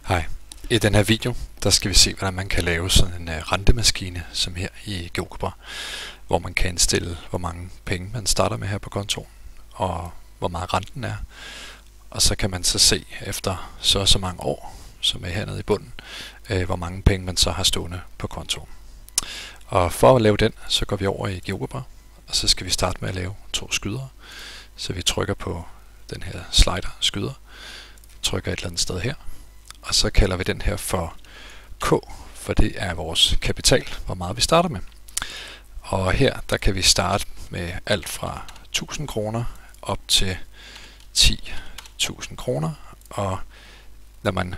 Hej. I den her video, der skal vi se, hvordan man kan lave sådan en rentemaskine, som her i GeoGebra, hvor man kan indstille, hvor mange penge man starter med her på kontoen, og hvor meget renten er. Og så kan man så se efter så mange år, som er hernede i bunden, hvor mange penge man så har stående på kontoen. Og for at lave den, så går vi over i GeoGebra, og så skal vi starte med at lave 2 skyder. Så vi trykker på den her slider skyder, trykker et eller andet sted her, og så kalder vi den her for K, for det er vores kapital, hvor meget vi starter med. Og her, der kan vi starte med alt fra 1000 kroner op til 10.000 kroner, og når man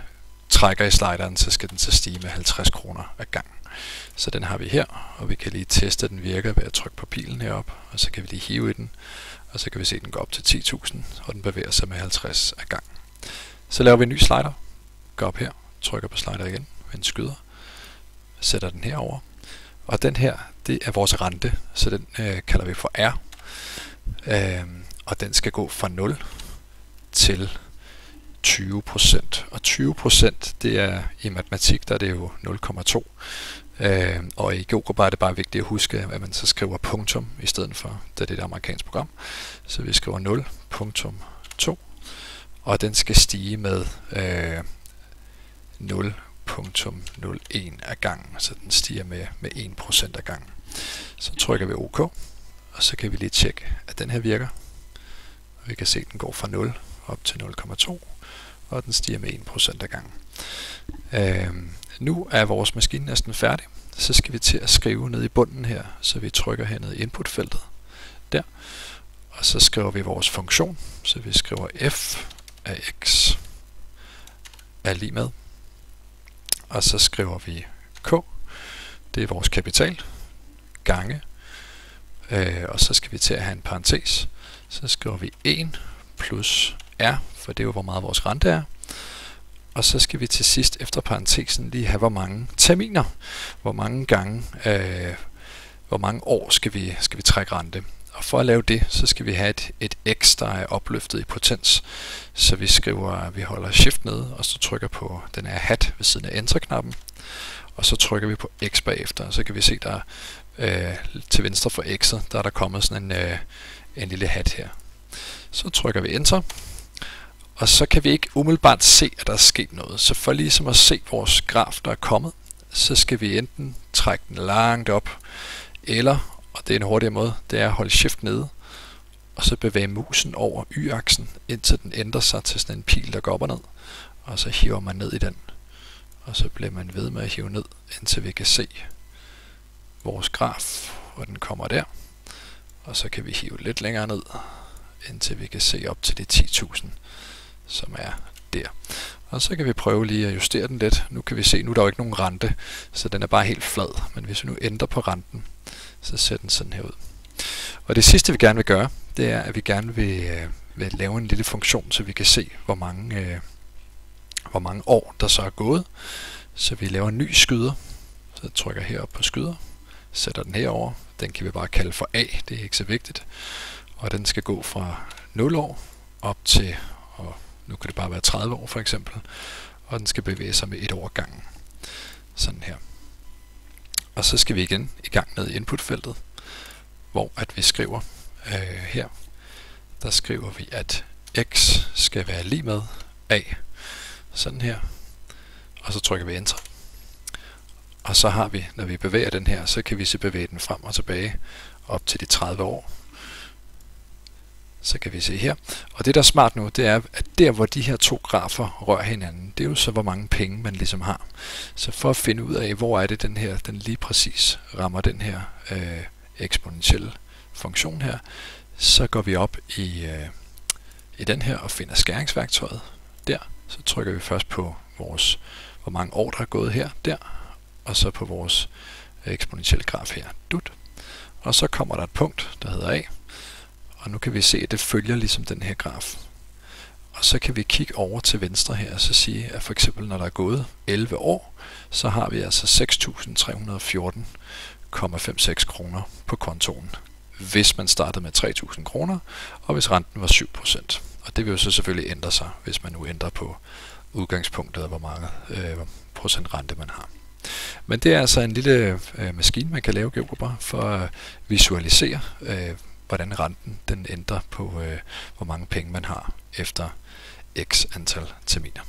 trækker i slideren, så skal den så stige med 50 kroner ad gang. Så den har vi her, og vi kan lige teste, at den virker ved at trykke på pilen heroppe, og så kan vi lige hive i den, og så kan vi se, at den går op til 10.000, og den bevæger sig med 50 ad gang. Så laver vi en ny slider, går op her, trykker på slider igen, med en skyder, sætter den herover, og den her, det er vores rente, så den kalder vi for R, og den skal gå fra 0 til 20%, og 20% det er i matematik, der er det jo 0,2, og i GeoGebra er det bare vigtigt at huske, at man så skriver punktum i stedet for, da det er et amerikansk program, så vi skriver 0,2, og den skal stige med 0,01 ad gangen, så den stiger med 1% ad gangen. Så trykker vi OK, og så kan vi lige tjekke, at den her virker. Og vi kan se, at den går fra 0 op til 0,2, og den stiger med 1% ad gangen. Nu er vores maskine næsten færdig. Så skal vi til at skrive ned i bunden her, så vi trykker hernede i inputfeltet. Der. Og så skriver vi vores funktion, så vi skriver f af x er lig med. Og så skriver vi k, det er vores kapital, gange, og så skal vi til at have en parentes. Så skriver vi 1 plus r, for det er jo hvor meget vores rente er. Og så skal vi til sidst efter parentesen lige have hvor mange terminer, hvor mange år skal vi trække rente. Og for at lave det, så skal vi have et x, der er opløftet i potens. Så vi holder shift nede, og så trykker på den her hat ved siden af enter-knappen. Og så trykker vi på x bagefter, og så kan vi se, der til venstre for x'et, der er der kommet sådan en lille hat her. Så trykker vi enter, og så kan vi ikke umiddelbart se, at der er sket noget. Så for ligesom at se vores graf, der er kommet, så skal vi enten trække den langt op, eller, og det er en hurtigere måde, det er at holde shift nede, og så bevæge musen over y-aksen, indtil den ændrer sig til sådan en pil, der går op og ned. Og så hiver man ned i den. Og så bliver man ved med at hive ned, indtil vi kan se vores graf, hvor den kommer der. Og så kan vi hive lidt længere ned, indtil vi kan se op til de 10.000, som er der. Og så kan vi prøve lige at justere den lidt. Nu kan vi se, nu er der jo ikke nogen rente, så den er bare helt flad. Men hvis vi nu ændrer på renten, så ser den sådan her ud. Og det sidste vi gerne vil gøre, det er, at vi gerne vil lave en lille funktion, så vi kan se, hvor mange år der så er gået. Så vi laver en ny skyder. Så jeg trykker herop på skyder, sætter den herover. Den kan vi bare kalde for A, det er ikke så vigtigt. Og den skal gå fra 0 år op til, og nu kan det bare være 30 år for eksempel, og den skal bevæge sig med 1 år ad gangen. Sådan her. Og så skal vi igen i gang ned i inputfeltet, hvor at vi skriver her, der skriver vi, at x skal være lig med a, sådan her, og så trykker vi enter. Og så har vi, når vi bevæger den her, så kan vi så bevæge den frem og tilbage op til de 30 år. Så kan vi se her. Og det der er smart nu, det er, at der hvor de her 2 grafer rører hinanden, det er jo så hvor mange penge man ligesom har. Så for at finde ud af, hvor er det den lige præcis rammer den her eksponentielle funktion her, så går vi op i den her og finder skæringsværktøjet der. Så trykker vi først på hvor mange år der er gået her, der, og så på vores eksponentielle graf her, dut. Og så kommer der et punkt, der hedder A. Og nu kan vi se, at det følger ligesom den her graf. Og så kan vi kigge over til venstre her og så sige, at for eksempel når der er gået 11 år, så har vi altså 6.314,56 kroner på kontoen, hvis man startede med 3.000 kroner, og hvis renten var 7%. Og det vil jo så selvfølgelig ændre sig, hvis man nu ændrer på udgangspunktet og hvor mange procent rente man har. Men det er altså en lille maskine, man kan lave GeoGebra for at visualisere, hvordan renten den ændrer på, hvor mange penge man har efter x antal terminer.